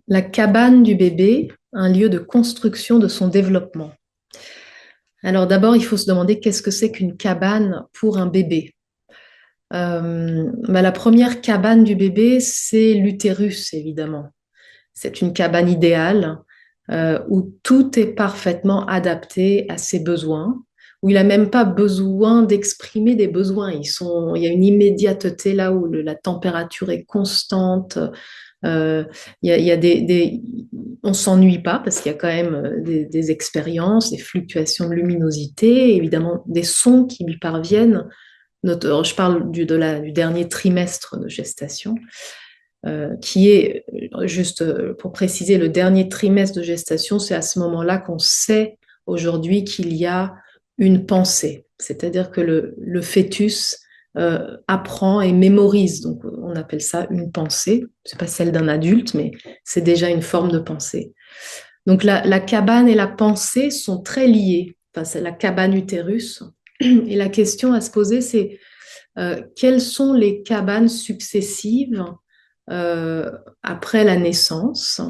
La cabane du bébé, un lieu de construction de son développement. Alors d'abord, il faut se demander qu'est-ce que c'est qu'une cabane pour un bébé. La première cabane du bébé, c'est l'utérus, évidemment. C'est une cabane idéale où tout est parfaitement adapté à ses besoins, où il n'a même pas besoin d'exprimer des besoins. Il y a une immédiateté là où la température est constante. Euh, il y a on s'ennuie pas parce qu'il y a quand même des expériences, des fluctuations de luminosité, évidemment des sons qui lui parviennent. Je parle du dernier trimestre de gestation, qui est, juste pour préciser, le dernier trimestre de gestation, c'est à ce moment-là qu'on sait aujourd'hui qu'il y a une pensée, c'est-à-dire que le fœtus apprend et mémorise. Donc, on appelle ça une pensée. C'est pas celle d'un adulte, mais c'est déjà une forme de pensée. Donc, la cabane et la pensée sont très liées. Enfin, c'est la cabane utérus. Et la question à se poser, c'est quelles sont les cabanes successives euh, après la naissance?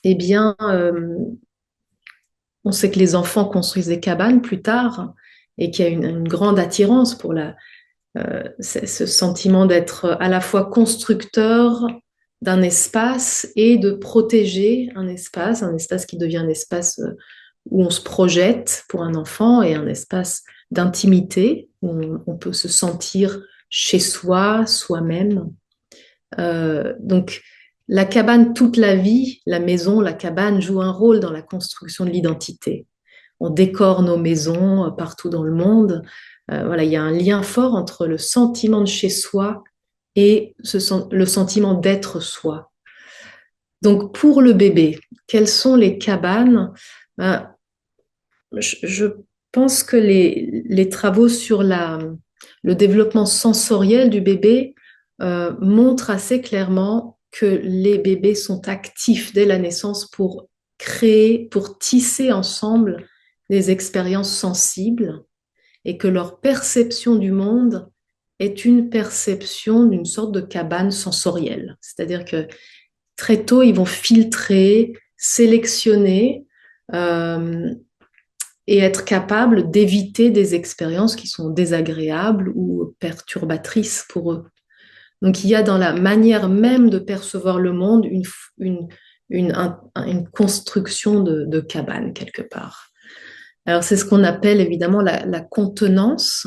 Eh bien, on sait que les enfants construisent des cabanes plus tard et qu'il y a une grande attirance pour ce sentiment d'être à la fois constructeur d'un espace et de protéger un espace qui devient un espace où on se projette pour un enfant et un espace d'intimité où on peut se sentir chez soi, soi-même. Donc, la cabane, toute la vie, la maison, la cabane joue un rôle dans la construction de l'identité. On décore nos maisons partout dans le monde. Voilà, il y a un lien fort entre le sentiment de chez soi et le sentiment d'être soi. Donc, pour le bébé, quelles sont les cabanes? Ben, je pense que les travaux sur le développement sensoriel du bébé montrent assez clairement que les bébés sont actifs dès la naissance pour créer, pour tisser ensemble des expériences sensibles et que leur perception du monde est une perception d'une sorte de cabane sensorielle. C'est-à-dire que très tôt, ils vont filtrer, sélectionner euh, et être capables d'éviter des expériences qui sont désagréables ou perturbatrices pour eux. Donc il y a dans la manière même de percevoir le monde une, une construction de cabane quelque part. Alors c'est ce qu'on appelle évidemment la contenance.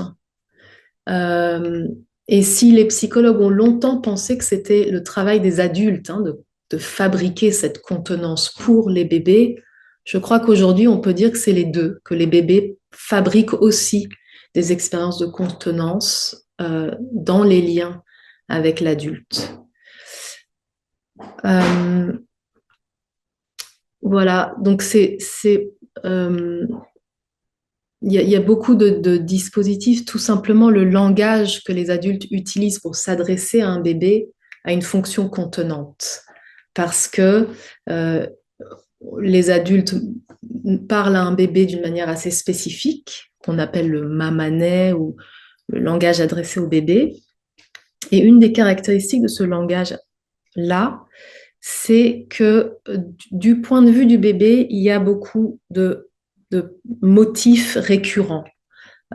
Euh, et si les psychologues ont longtemps pensé que c'était le travail des adultes de fabriquer cette contenance pour les bébés, je crois qu'aujourd'hui on peut dire que c'est les deux, que les bébés fabriquent aussi des expériences de contenance dans les liens avec l'adulte. Euh, voilà, donc euh, il y a beaucoup de dispositifs, tout simplement le langage que les adultes utilisent pour s'adresser à un bébé a une fonction contenante. Parce que euh, les adultes parlent à un bébé d'une manière assez spécifique, qu'on appelle le mamanet ou le langage adressé au bébé. Et une des caractéristiques de ce langage-là, c'est que du point de vue du bébé, il y a beaucoup de motifs récurrents,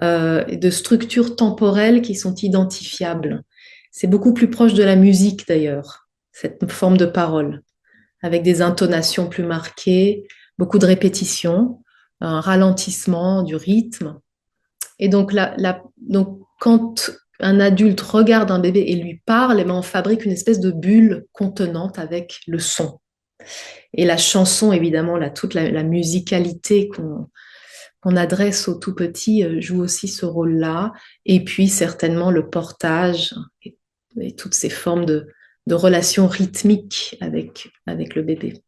de structures temporelles qui sont identifiables. C'est beaucoup plus proche de la musique d'ailleurs, cette forme de parole, avec des intonations plus marquées, beaucoup de répétitions, un ralentissement du rythme. Et donc, donc quand un adulte regarde un bébé et lui parle, eh ben, on fabrique une espèce de bulle contenante avec le son. Et la chanson, évidemment, toute la musicalité qu'on adresse aux tout petits joue aussi ce rôle-là. Et puis, certainement, le portage et toutes ces formes de relations rythmiques avec le bébé.